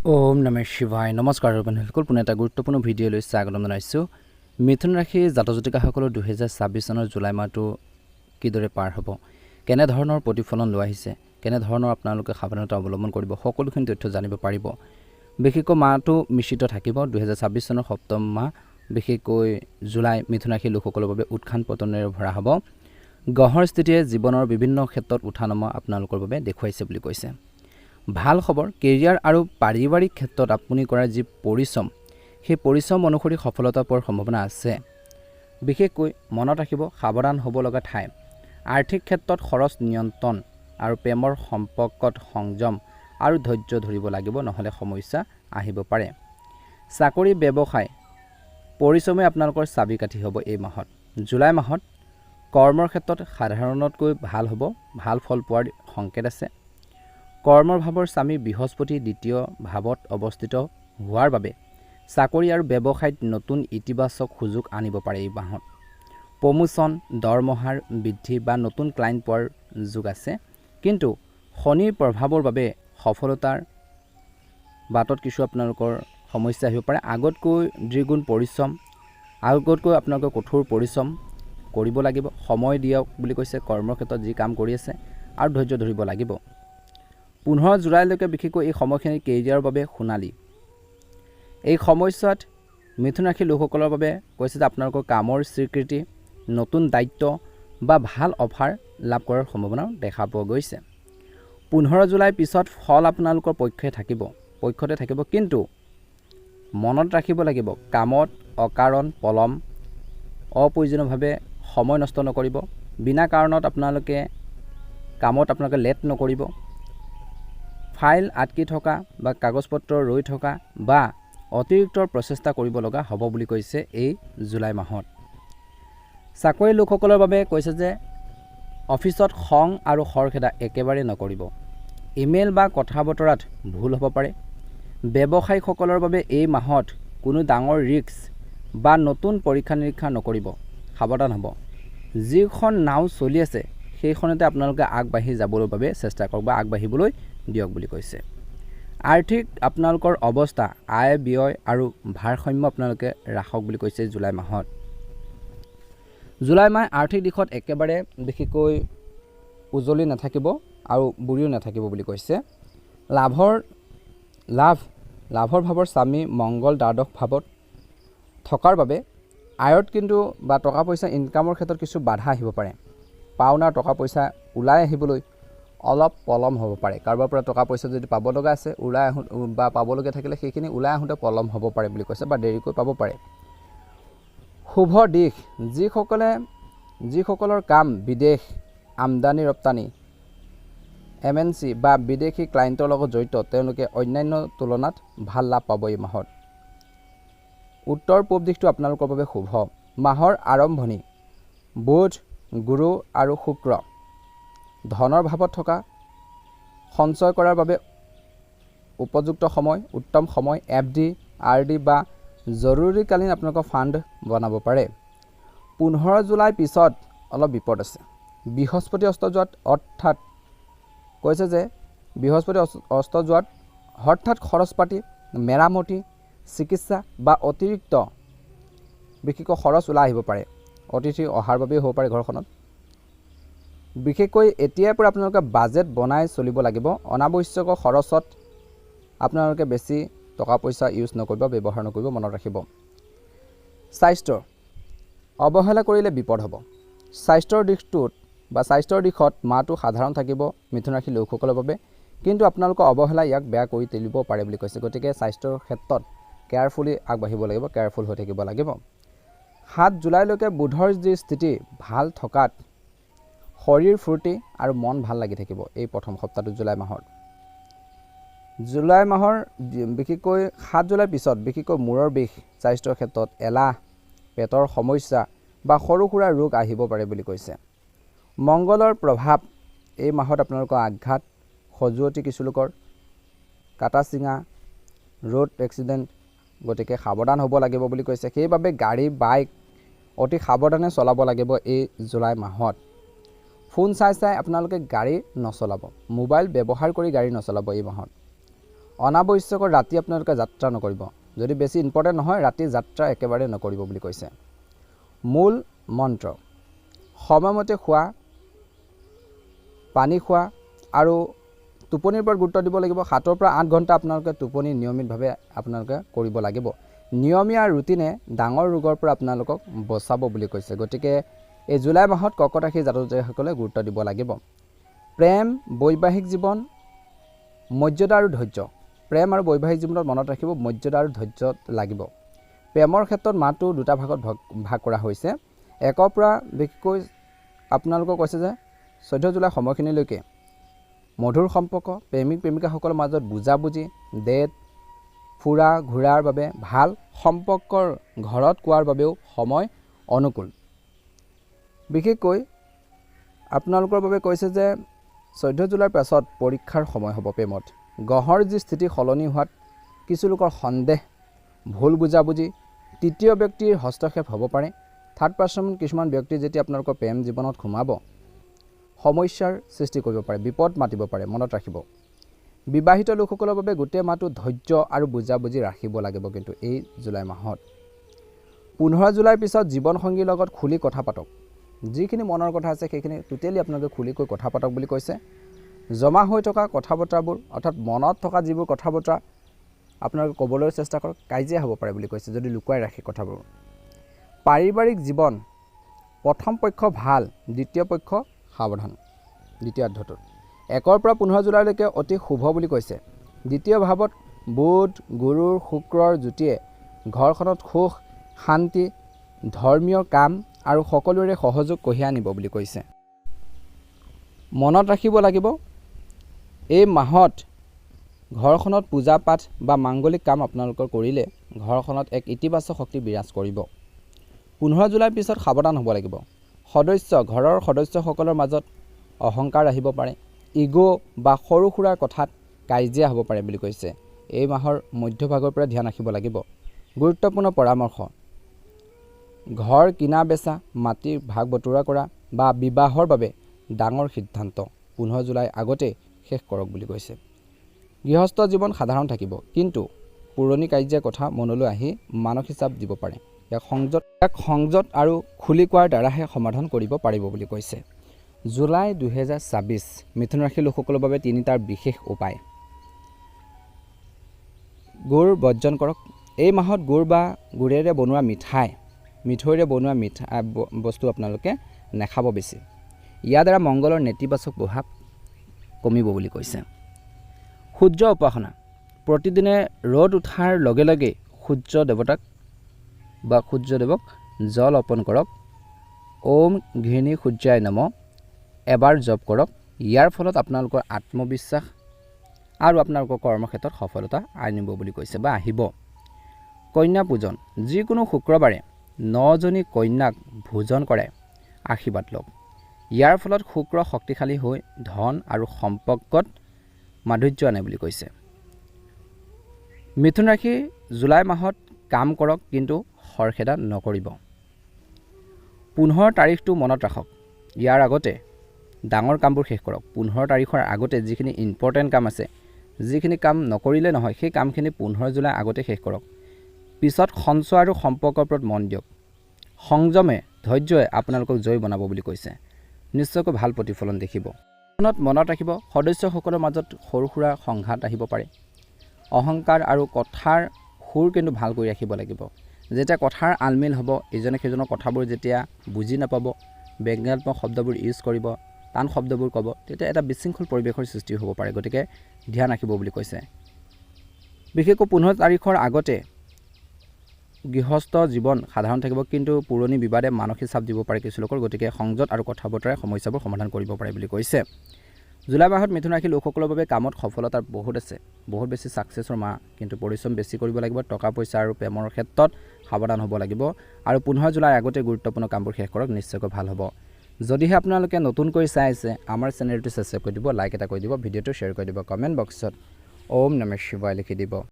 ওম নমঃ শিৱায় নমস্কাৰ বন্ধুসকল পুনে এটা গুৰুত্বপূৰ্ণ ভিডিঅ' লৈ স্বাগতম জনাইছোঁ মিথুন ৰাশিৰ জাতক-জাতিকাসকলৰ 2026 চনৰ জুলাই মাহটো কিদৰে পাৰ হ'ব কেনেধৰণৰ প্ৰতিফলন লৈ আহিছে কেনেধৰণৰ আপোনালোকে সাৱধানতা অৱলম্বন কৰিব সকলোখিনি তথ্য জানিব পাৰিব বিশেষকৈ মাহটো মিশ্ৰিত থাকিব 2026 চনৰ সপ্তম মাহ বিশেষকৈ জুলাই মিথুন ৰাশিৰ লোকসকলৰ বাবে উত্থান পতনেৰে ভৰা হ'ব গ্ৰহৰ স্থিতিয়ে জীৱনৰ বিভিন্ন ক্ষেত্ৰত উঠা-নমা আপোনালোকৰ বাবে দেখুৱাইছে বুলি কৈছে ভাল খবৰ কেৰিয়াৰ আৰু পাৰিবাৰিক ক্ষেত্ৰত আপুনি কৰা যি পৰিশ্ৰম সেই পৰিশ্ৰম অনুসৰি সফলতা পোৱাৰ সম্ভাৱনা আছে বিশেষকৈ মনত ৰাখিব সাৱধান হ'ব লগা ঠাই আৰ্থিক ক্ষেত্ৰত খৰচ নিয়ন্ত্ৰণ আৰু প্ৰেমৰ সম্পৰ্কত সংযম আৰু ধৈৰ্য ধৰিব লাগিব নহলে সমস্যা আহিব পাৰে চাকৰি ব্যৱসায় পৰিশ্ৰমে আপোনালোকৰ চাবিকাঠি হ'ব এই মাহত জুলাই মাহত কৰ্মৰ ক্ষেত্ৰত সাধাৰণতকৈ ভাল হ'ব ভাল ফল পোৱাৰ সংকেত আছে কৰ্মৰ ভাৱৰ স্বামী বৃহস্পতি দ্বিতীয় ভাৱত অৱস্থিত হোৱাৰ বাবে চাকৰি আৰু ব্যৱসায়ত নতুন ইতিবাচক সুযোগ আনিব পাৰে এই মাহত প্ৰমোচন দৰমহাৰ বৃদ্ধি বা নতুন ক্লায়েণ্ট পোৱাৰ যোগ আছে কিন্তু শনিৰ প্ৰভাৱৰ বাবে সফলতাৰ বাটত কিছু আপোনালোকৰ সমস্যা আহিব পাৰে আগতকৈ দ্বিগুণ পৰিশ্ৰম আগতকৈ আপোনালোকে কঠোৰ পৰিশ্ৰম কৰিব লাগিব সময় দিয়ক বুলি কৈছে কৰ্মৰ ক্ষেত্ৰত যি কাম কৰি আছে আৰু ধৈৰ্য ধৰিব লাগিব 15 জুলাইলৈকে বিশেষকৈ এই সময়খিনি কেৰিয়াৰৰ বাবে সোণালী এই সময়ছোৱাত মিথুন ৰাশিৰ লোকসকলৰ বাবে কৈছে যে আপোনালোকৰ কামৰ স্বীকৃতি নতুন দায়িত্ব বা ভাল অফাৰ লাভ কৰাৰ সম্ভাৱনা দেখা পোৱা গৈছে 15 জুলাই পিছত ফল আপোনালোকৰ পক্ষতে থাকিব কিন্তু মনত ৰাখিব লাগিব কামত অকাৰণ পলম অপ্ৰয়োজনীয়ভাৱে সময় নষ্ট নকৰিব বিনা কাৰণত আপোনালোকে লেট নকৰিব ফাইল আটকি থকা বা কাগজপত্ৰ ৰৈ থকা বা অতিৰিক্ত প্ৰচেষ্টা কৰিব লগা হ'ব বুলি কৈছে এই জুলাই মাহত চাকৰি লোকসকলৰ বাবে কৈছে যে অফিচত খং আৰু খৰখেদা একেবাৰে নকৰিব ইমেইল বা কথা বতৰাত ভুল হ'ব পাৰে ব্যৱসায়ীসকলৰ বাবে এই মাহত কোনো ডাঙৰ ৰিস্ক বা নতুন পৰীক্ষা নিৰীক্ষা নকৰিব সাৱধান হ'ব যিখন নাও চলি আছে সেইখনতে আপোনালোকে আগবাঢ়ি যাবলৈ বাবে চেষ্টা কৰক বা আগবাঢ়িবলৈ দিয়ক বুলি কৈছে আৰ্থিক আপোনালোকৰ অৱস্থা আয় ব্যয় আৰু ভাৰসাম্য আপোনালোকে ৰাখক বুলি কৈছে জুলাই মাহত জুলাই মাহ আৰ্থিক দিশত একেবাৰে বিশেষকৈ উজলি নাথাকিব আৰু বুঢ়ীও নাথাকিব বুলি কৈছে লাভৰ ভাৱৰ স্বামী মংগল দ্বাদশ ভাৱত থকাৰ বাবে আয়ত কিন্তু বা টকা পইচা ইনকামৰ ক্ষেত্ৰত কিছু বাধা আহিব পাৰে পাওনাৰ টকা পইচা ওলাই আহিবলৈ অলপ পলম হ'ব পাৰে কাৰোবাৰ পৰা টকা পইচা যদি পাব লগা আছে ওলাই বা পাবলগীয়া থাকিলে সেইখিনি ওলাই আহোঁতে পলম হ'ব পাৰে বুলি কৈছে বা দেৰিকৈ পাব পাৰে শুভ দিশ যিসকলৰ কাম বিদেশ আমদানি ৰপ্তানি MNC বা বিদেশী ক্লায়েণ্টৰ লগত জড়িত তেওঁলোকে অন্যান্য তুলনাত ভাল লাভ পাব এই মাহত উত্তৰ পূব দিশটো আপোনালোকৰ বাবে শুভ মাহৰ আৰম্ভণি বুধ গুৰু আৰু শুক্ৰ ধনৰ ভাৱত থকা সঞ্চয় কৰাৰ বাবে উপযুক্ত সময় উত্তম সময় FD RD বা জৰুৰীকালীন আপোনালোকৰ ফাণ্ড বনাব পাৰে 15 জুলাই পিছত অলপ বিপদ আছে বৃহস্পতি অস্ত যোৱাত অৰ্থাৎ কৈছে যে বৃহস্পতি অস্ত যোৱাত হঠাৎ খৰচ পাতি মেৰামতি চিকিৎসা বা অতিৰিক্ত বিশেষকৈ খৰচ ওলাই আহিব পাৰে অতিথি অহাৰ বাবে হ'ব পাৰে ঘৰখনত বিশেষকৈ এতিয়াৰ পৰা আপোনালোকে বাজেট বনাই চলিব লাগিব অনাৱশ্যক খৰচত আপোনালোকে বেছি টকা পইচা ইউজ নকৰিব ব্যৱহাৰ নকৰিব মনত ৰাখিব স্বাস্থ্য অৱহেলা কৰিলে বিপদ হ'ব স্বাস্থ্যৰ দিশত মাহটো সাধাৰণ থাকিব মিথুন ৰাশিৰ লোকসকলৰ বাবে কিন্তু আপোনালোকৰ অৱহেলা ইয়াক বেয়া কৰি তুলিব পাৰে বুলি কৈছে গতিকে স্বাস্থ্যৰ ক্ষেত্ৰত কেয়াৰফুলি আগবাঢ়িব লাগিব কেয়াৰফুল হৈ থাকিব লাগিব 7 জুলাইলৈকে বুধৰ যি স্থিতি ভাল থকাত শৰীৰ ফূৰ্তি আৰু মন ভাল লাগি থাকিব এই প্ৰথম সপ্তাহটো জুলাই মাহৰ বিশেষকৈ 7 জুলাইৰ পিছত বিশেষকৈ মূৰৰ বিষ স্বাস্থ্যৰ ক্ষেত্ৰত এলাহ পেটৰ সমস্যা বা সৰু সুৰা ৰোগ আহিব পাৰে বুলি কৈছে মংগলৰ প্ৰভাৱ এই মাহত আপোনালোকৰ আঘাত খজুৱতি কিছু লোকৰ কাটা চিঙা ৰোড এক্সিডেণ্ট গতিকে সাৱধান হ'ব লাগিব বুলি কৈছে সেইবাবে গাড়ী বাইক অতি সাৱধানে চলাব লাগিব এই জুলাই মাহত ফোন চাই আপোনালোকে গাড়ী নচলাব মোবাইল ব্যৱহাৰ কৰি গাড়ী নচলাব এই মাহত অনাৱশ্যকৰ ৰাতি আপোনালোকে যাত্ৰা নকৰিব। যদি বেছি ইম্পৰ্টেণ্ট নহয় ৰাতি যাত্ৰা একেবাৰে নকৰিব বুলি কৈছে। মূল মন্ত্ৰ সময়মতে খোৱা, পানী খোৱা আৰু টোপনিৰ ওপৰত গুৰুত্ব দিব লাগিব। 7 পৰা 8 ঘণ্টা আপোনালোকে টোপনি নিয়মিতভাৱে আপোনালোকে কৰিব লাগিব। নিয়মীয়া ৰুটিনে ডাঙৰ ৰোগৰ পৰা আপোনালোকক বচাব বুলি কৈছে। গতিকে এই জুলাই মাহত কৰ্কট ৰাশিৰ জাতক জাতিকাসকলে গুৰুত্ব দিব লাগিব। প্ৰেম, বৈবাহিক জীৱন, মৰ্যাদা আৰু ধৈৰ্য। প্ৰেম আৰু বৈবাহিক জীৱনত মনত ৰাখিব মৰ্যাদা আৰু ধৈৰ্য লাগিব। প্ৰেমৰ ক্ষেত্ৰত মাহটো দুটা ভাগত ভাগ কৰা হৈছে। 1 পৰা বিশেষকৈ আপোনালোকক কৈছে যে 14 জুলাই সময়খিনিলৈকে মধুৰ সম্পৰ্ক, প্ৰেমিক প্ৰেমিকাসকলৰ মাজত বুজাবুজি, ডেট, ফুৰা ঘূৰাৰ বাবে ভাল, সম্পৰ্কৰ ঘৰত কোৱাৰ বাবেও সময় অনুকূল। বিশেষকৈ আপোনালোকৰ বাবে কৈছে যে 14 জুলাইৰ পাছত পৰীক্ষাৰ সময় হ'ব প্ৰেমত। গ্ৰহৰ যি স্থিতি সলনি হোৱাত কিছু লোকৰ সন্দেহ, ভুল বুজাবুজি, তৃতীয় ব্যক্তিৰ হস্তক্ষেপ হ'ব পাৰে। থাৰ্ড পাৰ্চন কিছুমান ব্যক্তি যেতিয়া আপোনালোকৰ প্ৰেম জীৱনত সোমাব সমস্যাৰ সৃষ্টি কৰিব পাৰে, বিপদ মাতিব পাৰে, মনত ৰাখিব। বিবাহিত লোকসকলৰ বাবে গোটেই মাহটো ধৈৰ্য আৰু বুজাবুজি ৰাখিব লাগিব। কিন্তু এই জুলাই মাহত 15 জুলাইৰ পিছত জীৱনসংগীৰ লগত খুলি কথা পাতক। যিখিনি মনৰ কথা আছে সেইখিনি টোটেলি আপোনালোকে খুলিকৈ কথা পাতক বুলি কৈছে। জমা হৈ থকা কথা বতৰাবোৰ অৰ্থাৎ মনত থকা যিবোৰ কথা বতৰা আপোনালোকে ক'বলৈ চেষ্টা কৰক। কাজিয়া হ'ব পাৰে বুলি কৈছে যদি লুকুৱাই ৰাখে কথাবোৰ। পাৰিবাৰিক জীৱন প্ৰথম পক্ষ ভাল, দ্বিতীয় পক্ষ সাৱধান। দ্বিতীয়াৰ্ধটোত 1 পৰা 15 জুলাইলৈকে অতি শুভ বুলি কৈছে। দ্বিতীয় ভাৱত বুধ, গুৰুৰ, শুক্ৰৰ যুতিয়ে ঘৰখনত সুখ, শান্তি, ধৰ্মীয় কাম আৰু সকলোৰে সহযোগ কঢ়িয়াই আনিব বুলি কৈছে। মনত ৰাখিব লাগিব এই মাহত ঘৰখনত পূজা পাঠ বা মাংগলিক কাম আপোনালোকৰ কৰিলে ঘৰখনত এক ইতিবাচক শক্তি বিৰাজ কৰিব। 15 জুলাইৰ পিছত সাৱধান হ'ব লাগিব। ঘৰৰ সদস্যসকলৰ মাজত অহংকাৰ আহিব পাৰে, ইগ' বা সৰু সুৰাৰ কথাত কাজিয়া হ'ব পাৰে বুলি কৈছে। এই মাহৰ মধ্যভাগৰ পৰা ধ্যান ৰাখিব লাগিব। গুৰুত্বপূৰ্ণ পৰামৰ্শ, ঘৰ কিনা বেচা, মাটিৰ ভাগ বতৰা কৰা বা বিবাহৰ বাবে ডাঙৰ সিদ্ধান্ত 15 জুলাই আগতে শেষ কৰক বুলি কৈছে। গৃহস্থ জীৱন সাধাৰণ থাকিব, কিন্তু পুৰণি কাৰ্যৰ কথা মনলৈ আহি মানসিক চাপ দিব পাৰে। ইয়াক সংযত আৰু খুলি কোৱাৰ দ্বাৰাহে সমাধান কৰিব পাৰিব বুলি কৈছে। জুলাই 2026 মিথুন ৰাশিৰ লোকসকলৰ বাবে 3টাৰ বিশেষ উপায়। গুড় বৰ্জন কৰক। এই মাহত গুড় বা গুড়েৰে বনোৱা মিঠৈৰে বনোৱা বস্তু আপোনালোকে নাখাব বেছি। ইয়াৰ দ্বাৰা মংগলৰ নেতিবাচক প্ৰভাৱ কমিব বুলি কৈছে। সূৰ্য উপাসনা, প্ৰতিদিনে ৰ'দ উঠাৰ লগে লগে সূৰ্য দেৱক জল অৰ্পণ কৰক। ওম ঘৃণী সূৰ্যায় নমঃ এবাৰ জপ কৰক। ইয়াৰ ফলত আপোনালোকৰ আত্মবিশ্বাস আৰু আপোনালোকৰ কৰ্মক্ষেত্ৰত সফলতা আনিব বুলি কৈছে বা আহিব। কন্যা পূজন, যিকোনো শুক্ৰবাৰে 9জনী কন্যাক ভোজন কৰাই আশীৰ্বাদ লওক। ইয়াৰ ফলত শুক্ৰ শক্তিশালী হৈ ধন আৰু সম্পৰ্কত মাধুৰ্য আনে বুলি কৈছে। মিথুন ৰাশি জুলাই মাহত কাম কৰক, কিন্তু খৰখেদা নকৰিব। 15 তাৰিখটো মনত ৰাখক। ইয়াৰ আগতে ডাঙৰ কামবোৰ শেষ কৰক। 15 তাৰিখৰ আগতে যিখিনি ইম্পৰ্টেণ্ট কাম আছে, যিখিনি কাম নকৰিলে নহয়, সেই কামখিনি 15 জুলাই আগতে শেষ কৰক। পিছত সঞ্চয় আৰু সম্পৰ্কৰ ওপৰত মন দিয়ক। সংযমে, ধৈৰ্যই আপোনালোকক জয় বনাব বুলি কৈছে। নিশ্চয়কৈ ভাল প্ৰতিফলন দেখিব। মনত ৰাখিব সদস্যসকলৰ মাজত সৰু সুৰা সংঘাত আহিব পাৰে। অহংকাৰ আৰু কথাৰ সুৰ কিন্তু ভাল কৰি ৰাখিব লাগিব। যেতিয়া কথাৰ আলমিল হ'ব, ইজনে সিজনৰ কথাবোৰ যেতিয়া বুজি নাপাব, ব্যংগাত্মক শব্দবোৰ ইউজ কৰিব, টান শব্দবোৰ ক'ব, তেতিয়া এটা বিশৃংখল পৰিৱেশৰ সৃষ্টি হ'ব পাৰে। গতিকে ধ্যান ৰাখিব বুলি কৈছে। বিশেষকৈ 15 তাৰিখৰ আগতে গৃহস্থ জীৱন সাধাৰণ থাকিব, কিন্তু পুৰণি বিবাদে মানসিক চাপ দিব পাৰে কিছু লোকৰ। গতিকে সংযত আৰু কথা বতৰাই সমস্যাবোৰ সমাধান কৰিব পাৰে বুলি কৈছে। জুলাই মাহত মিথুন ৰাশিৰ লোকসকলৰ বাবে কামত সফলতাৰ বহুত আছে, বহুত বেছি ছাকচেছৰ মাহ, কিন্তু পৰিশ্ৰম বেছি কৰিব লাগিব। টকা পইচা আৰু প্ৰেমৰ ক্ষেত্ৰত সাৱধান হ'ব লাগিব। আৰু 15 জুলাইৰ আগতে গুৰুত্বপূৰ্ণ কামবোৰ শেষ কৰক, নিশ্চয়কৈ ভাল হ'ব। যদিহে আপোনালোকে নতুনকৈ চাই আছে, আমাৰ চেনেলটো ছাবস্ক্ৰাইব কৰি দিব, লাইক এটা কৰি দিব, ভিডিঅ'টো শ্বেয়াৰ কৰি দিব, কমেণ্ট বক্সত ওম নমঃ শিৱায় লিখি দিব।